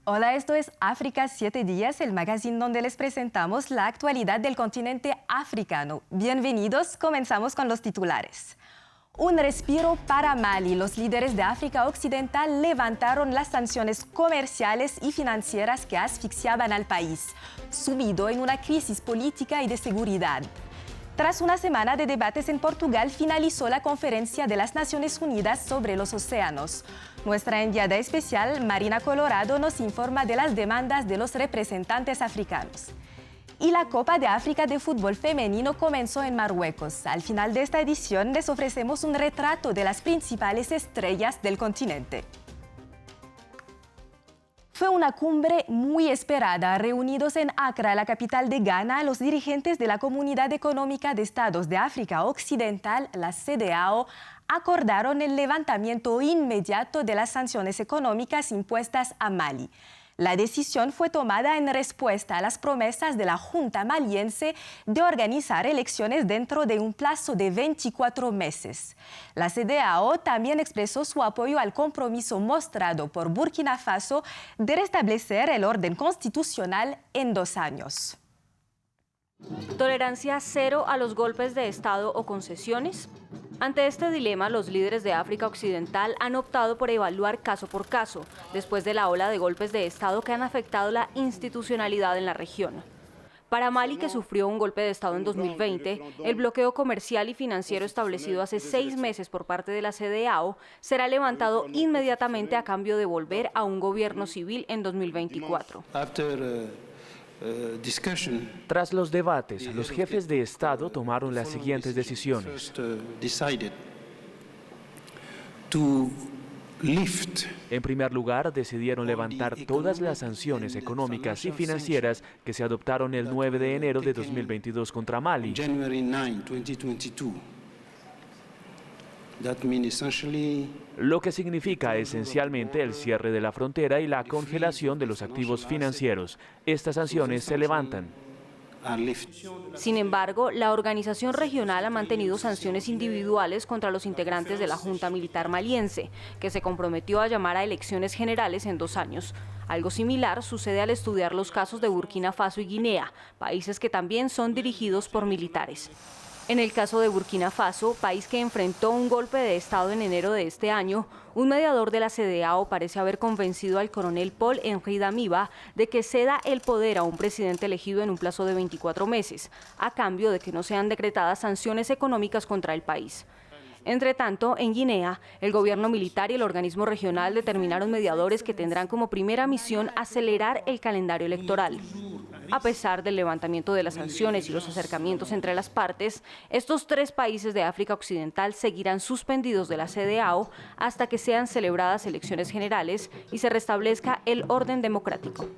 Hola, esto es África 7 días, el magazine donde les presentamos la actualidad del continente africano. Bienvenidos, comenzamos con los titulares. Un respiro para Mali. Los líderes de África Occidental levantaron las sanciones comerciales y financieras que asfixiaban al país, sumido en una crisis política y de seguridad. Tras una semana de debates en Portugal, finalizó la Conferencia de las Naciones Unidas sobre los Océanos. Nuestra enviada especial, Marina Colorado, nos informa de las demandas de los representantes africanos. Y la Copa de África de fútbol femenino comenzó en Marruecos. Al final de esta edición les ofrecemos un retrato de las principales estrellas del continente. Fue una cumbre muy esperada. Reunidos en Accra, la capital de Ghana, los dirigentes de la Comunidad Económica de Estados de África Occidental, la CEDEAO, acordaron el levantamiento inmediato de las sanciones económicas impuestas a Mali. La decisión fue tomada en respuesta a las promesas de la Junta maliense de organizar elecciones dentro de un plazo de 24 meses. La CEDEAO también expresó su apoyo al compromiso mostrado por Burkina Faso de restablecer el orden constitucional en 2 años. ¿Tolerancia cero a los golpes de Estado o concesiones? Ante este dilema, los líderes de África Occidental han optado por evaluar caso por caso, después de la ola de golpes de Estado que han afectado la institucionalidad en la región. Para Mali, que sufrió un golpe de Estado en 2020, el bloqueo comercial y financiero establecido hace 6 meses por parte de la CEDEAO será levantado inmediatamente a cambio de volver a un gobierno civil en 2024. Tras los debates, los jefes de Estado tomaron las siguientes decisiones. En primer lugar, decidieron levantar todas las sanciones económicas y financieras que se adoptaron el 9 de enero de 2022 contra Mali. Lo que significa esencialmente el cierre de la frontera y la congelación de los activos financieros. Estas sanciones se levantan. Sin embargo, la organización regional ha mantenido sanciones individuales contra los integrantes de la Junta Militar Maliense, que se comprometió a llamar a elecciones generales en 2 años. Algo similar sucede al estudiar los casos de Burkina Faso y Guinea, países que también son dirigidos por militares. En el caso de Burkina Faso, país que enfrentó un golpe de Estado en enero de este año, un mediador de la CEDEAO parece haber convencido al coronel Paul-Henri Damiba de que ceda el poder a un presidente elegido en un plazo de 24 meses, a cambio de que no sean decretadas sanciones económicas contra el país. Entre tanto, en Guinea, el gobierno militar y el organismo regional determinaron mediadores que tendrán como primera misión acelerar el calendario electoral. A pesar del levantamiento de las sanciones y los acercamientos entre las partes, estos 3 países de África Occidental seguirán suspendidos de la CEDEAO hasta que sean celebradas elecciones generales y se restablezca el orden democrático.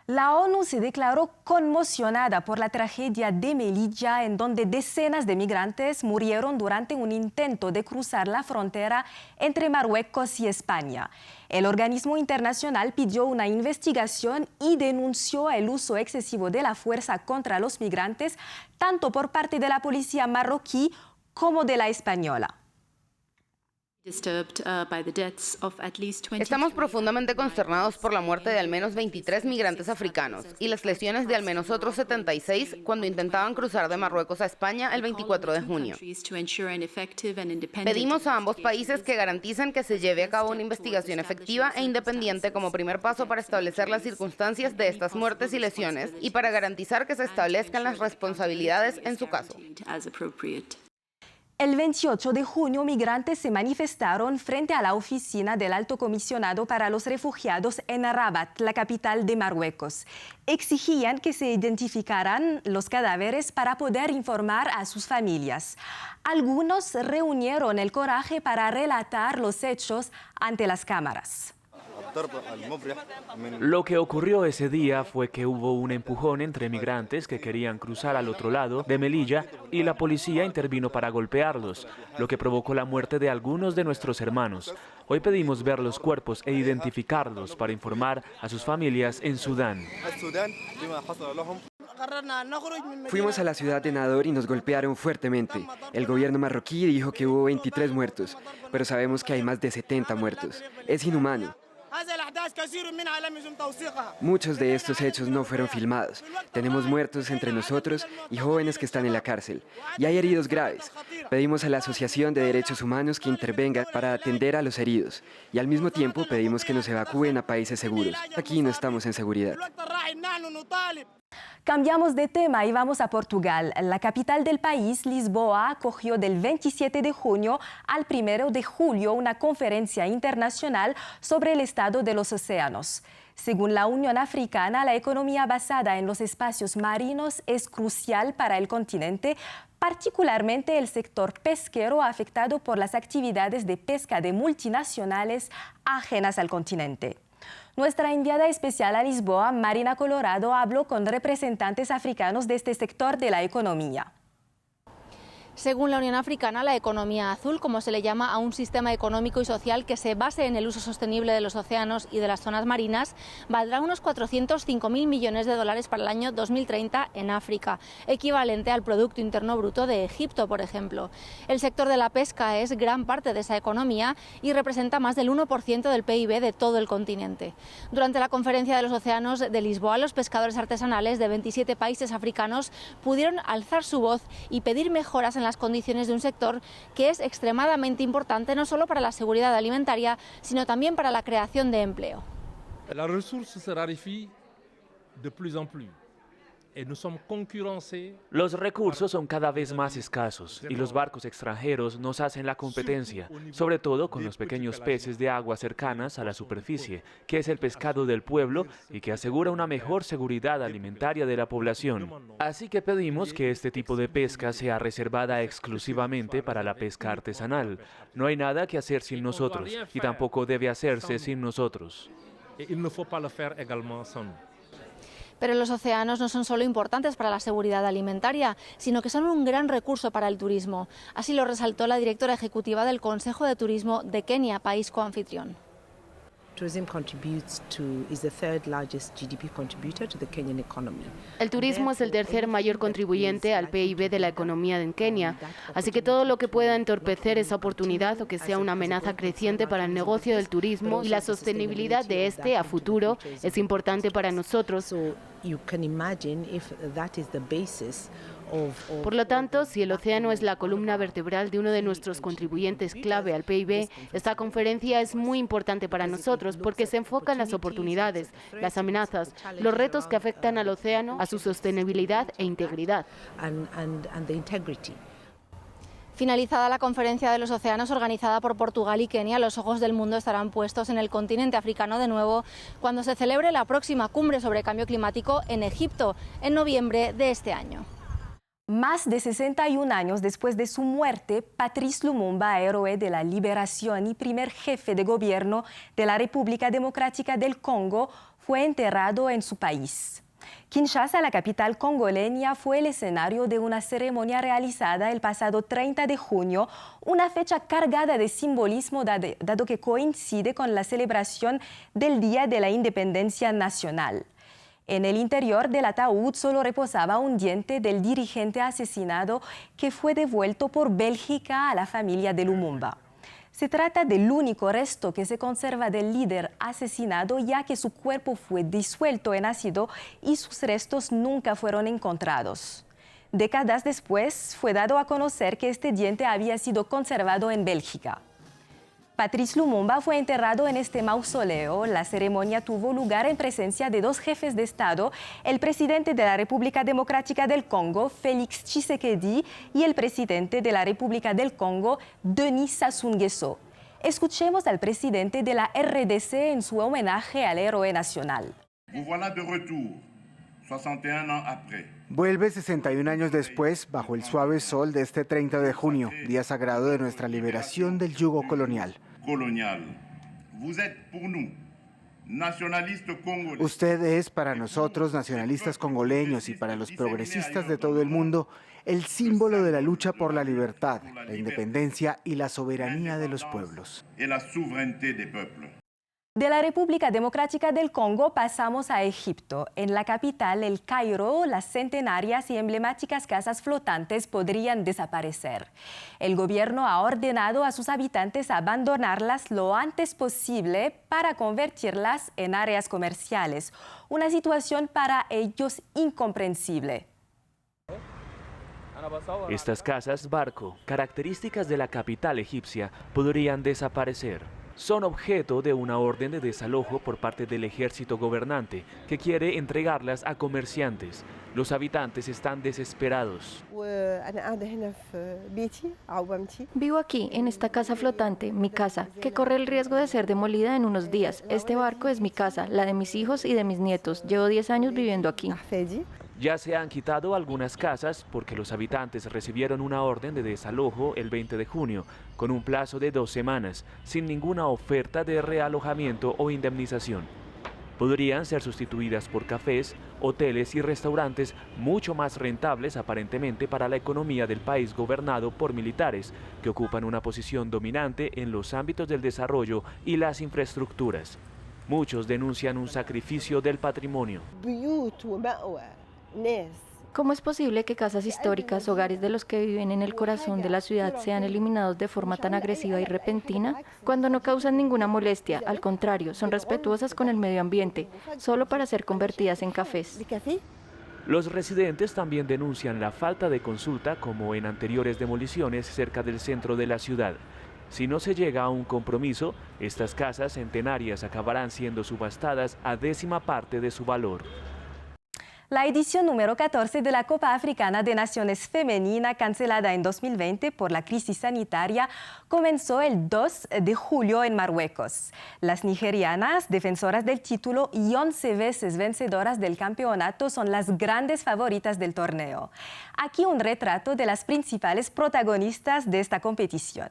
La ONU se declaró conmocionada por la tragedia de Melilla, en donde decenas de migrantes murieron durante un intento de cruzar la frontera entre Marruecos y España. El organismo internacional pidió una investigación y denunció el uso excesivo de la fuerza contra los migrantes, tanto por parte de la policía marroquí como de la española. Estamos profundamente consternados por la muerte de al menos 23 migrantes africanos y las lesiones de al menos otros 76 cuando intentaban cruzar de Marruecos a España el 24 de junio. Pedimos a ambos países que garanticen que se lleve a cabo una investigación efectiva e independiente como primer paso para establecer las circunstancias de estas muertes y lesiones y para garantizar que se establezcan las responsabilidades en su caso. El 28 de junio, migrantes se manifestaron frente a la oficina del Alto Comisionado para los Refugiados en Rabat, la capital de Marruecos. Exigían que se identificaran los cadáveres para poder informar a sus familias. Algunos reunieron el coraje para relatar los hechos ante las cámaras. Lo que ocurrió ese día fue que hubo un empujón entre migrantes que querían cruzar al otro lado de Melilla y la policía intervino para golpearlos, lo que provocó la muerte de algunos de nuestros hermanos. Hoy pedimos ver los cuerpos e identificarlos para informar a sus familias en Sudán. Fuimos a la ciudad de Nador y nos golpearon fuertemente. El gobierno marroquí dijo que hubo 23 muertos, pero sabemos que hay más de 70 muertos. Es inhumano. Muchos de estos hechos no fueron filmados. Tenemos muertos entre nosotros y jóvenes que están en la cárcel. Y hay heridos graves. Pedimos a la Asociación de Derechos Humanos que intervenga para atender a los heridos. Y al mismo tiempo pedimos que nos evacúen a países seguros. Aquí no estamos en seguridad. Cambiamos de tema y vamos a Portugal. La capital del país, Lisboa, acogió del 27 de junio al 1 de julio una conferencia internacional sobre el estado de los océanos. Según la Unión Africana, la economía basada en los espacios marinos es crucial para el continente, particularmente el sector pesquero afectado por las actividades de pesca de multinacionales ajenas al continente. Nuestra enviada especial a Lisboa, Marina Colorado, habló con representantes africanos de este sector de la economía. Según la Unión Africana, la economía azul, como se le llama a un sistema económico y social que se base en el uso sostenible de los océanos y de las zonas marinas, valdrá unos 405.000 millones de dólares para el año 2030 en África, equivalente al Producto Interno Bruto de Egipto, por ejemplo. El sector de la pesca es gran parte de esa economía y representa más del 1% del PIB de todo el continente. Durante la Conferencia de los Océanos de Lisboa, los pescadores artesanales de 27 países africanos pudieron alzar su voz y pedir mejoras en las condiciones de un sector que es extremadamente importante no solo para la seguridad alimentaria, sino también para la creación de empleo. La ressource se raréfie de plus en plus. Los recursos son cada vez más escasos y los barcos extranjeros nos hacen la competencia, sobre todo con los pequeños peces de aguas cercanas a la superficie, que es el pescado del pueblo y que asegura una mejor seguridad alimentaria de la población. Así que pedimos que este tipo de pesca sea reservada exclusivamente para la pesca artesanal. No hay nada que hacer sin nosotros y tampoco debe hacerse sin nosotros. Pero los océanos no son solo importantes para la seguridad alimentaria, sino que son un gran recurso para el turismo. Así lo resaltó la directora ejecutiva del Consejo de Turismo de Kenia, país coanfitrión. El turismo es el tercer mayor contribuyente al PIB de la economía de Kenia, así que todo lo que pueda entorpecer esa oportunidad o que sea una amenaza creciente para el negocio del turismo y la sostenibilidad de este a futuro es importante para nosotros. Por lo tanto, si el océano es la columna vertebral de uno de nuestros contribuyentes clave al PIB, esta conferencia es muy importante para nosotros porque se enfoca en las oportunidades, las amenazas, los retos que afectan al océano, a su sostenibilidad e integridad. Finalizada la Conferencia de los Océanos organizada por Portugal y Kenia, los ojos del mundo estarán puestos en el continente africano de nuevo cuando se celebre la próxima cumbre sobre cambio climático en Egipto, en noviembre de este año. Más de 61 años después de su muerte, Patrice Lumumba, héroe de la liberación y primer jefe de gobierno de la República Democrática del Congo, fue enterrado en su país. Kinshasa, la capital congoleña, fue el escenario de una ceremonia realizada el pasado 30 de junio, una fecha cargada de simbolismo dado que coincide con la celebración del Día de la Independencia Nacional. En el interior del ataúd solo reposaba un diente del dirigente asesinado que fue devuelto por Bélgica a la familia de Lumumba. Se trata del único resto que se conserva del líder asesinado, ya que su cuerpo fue disuelto en ácido y sus restos nunca fueron encontrados. Décadas después, fue dado a conocer que este diente había sido conservado en Bélgica. Patrice Lumumba fue enterrado en este mausoleo. La ceremonia tuvo lugar en presencia de dos jefes de Estado, el presidente de la República Democrática del Congo, Félix Tshisekedi, y el presidente de la República del Congo, Denis Sassou Nguesso. Escuchemos al presidente de la RDC en su homenaje al héroe nacional. Vous voilà de retour, 61 ans après. Vuelve 61 años después, bajo el suave sol de este 30 de junio, día sagrado de nuestra liberación del yugo colonial. Usted es para nosotros, nacionalistas congoleños y para los progresistas de todo el mundo, el símbolo de la lucha por la libertad, la independencia y la soberanía de los pueblos. De la República Democrática del Congo pasamos a Egipto. En la capital, El Cairo, las centenarias y emblemáticas casas flotantes podrían desaparecer. El gobierno ha ordenado a sus habitantes abandonarlas lo antes posible para convertirlas en áreas comerciales. Una situación para ellos incomprensible. Estas casas barco, características de la capital egipcia, podrían desaparecer. Son objeto de una orden de desalojo por parte del ejército gobernante, que quiere entregarlas a comerciantes. Los habitantes están desesperados. Vivo aquí, en esta casa flotante, mi casa, que corre el riesgo de ser demolida en unos días. Este barco es mi casa, la de mis hijos y de mis nietos. Llevo 10 años viviendo aquí. Ya se han quitado algunas casas porque los habitantes recibieron una orden de desalojo el 20 de junio, con un plazo de 2 semanas, sin ninguna oferta de realojamiento o indemnización. Podrían ser sustituidas por cafés, hoteles y restaurantes mucho más rentables aparentemente para la economía del país gobernado por militares, que ocupan una posición dominante en los ámbitos del desarrollo y las infraestructuras. Muchos denuncian un sacrificio del patrimonio. ¿Cómo es posible que casas históricas, hogares de los que viven en el corazón de la ciudad, sean eliminados de forma tan agresiva y repentina, cuando no causan ninguna molestia? Al contrario, son respetuosas con el medio ambiente, solo para ser convertidas en cafés. Los residentes también denuncian la falta de consulta, como en anteriores demoliciones cerca del centro de la ciudad. Si no se llega a un compromiso, estas casas centenarias acabarán siendo subastadas a 10ª parte de su valor. La edición número 14 de la Copa Africana de Naciones Femenina, cancelada en 2020 por la crisis sanitaria, comenzó el 2 de julio en Marruecos. Las nigerianas, defensoras del título y 11 veces vencedoras del campeonato, son las grandes favoritas del torneo. Aquí un retrato de las principales protagonistas de esta competición.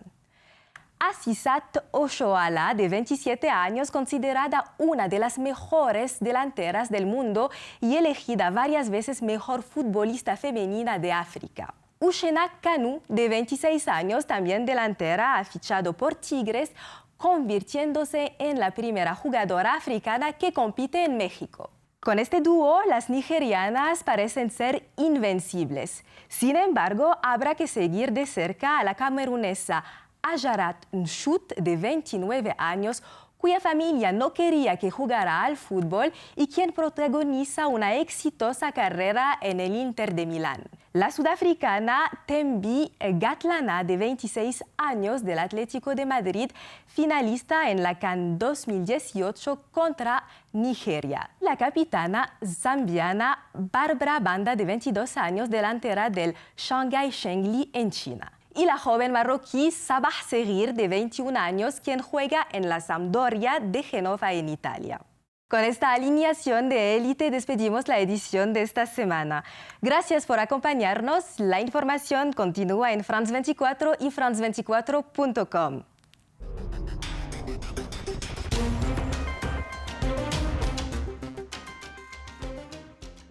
Asisat Oshoala, de 27 años, considerada una de las mejores delanteras del mundo y elegida varias veces mejor futbolista femenina de África. Uchenna Kanu, de 26 años, también delantera, ha fichado por Tigres, convirtiéndose en la primera jugadora africana que compite en México. Con este dúo, las nigerianas parecen ser invencibles. Sin embargo, habrá que seguir de cerca a la camerunesa Ajarat Nchut, de 29 años, cuya familia no quería que jugara al fútbol y quien protagoniza una exitosa carrera en el Inter de Milán. La sudafricana Thembi Gatlana, de 26 años, del Atlético de Madrid, finalista en la CAN 2018 contra Nigeria. La capitana zambiana Barbara Banda, de 22 años, delantera del Shanghai Shengli en China. Y la joven marroquí Sabah Serrir, de 21 años, quien juega en la Sampdoria de Génova en Italia. Con esta alineación de élite despedimos la edición de esta semana. Gracias por acompañarnos. La información continúa en France 24 y france24.com.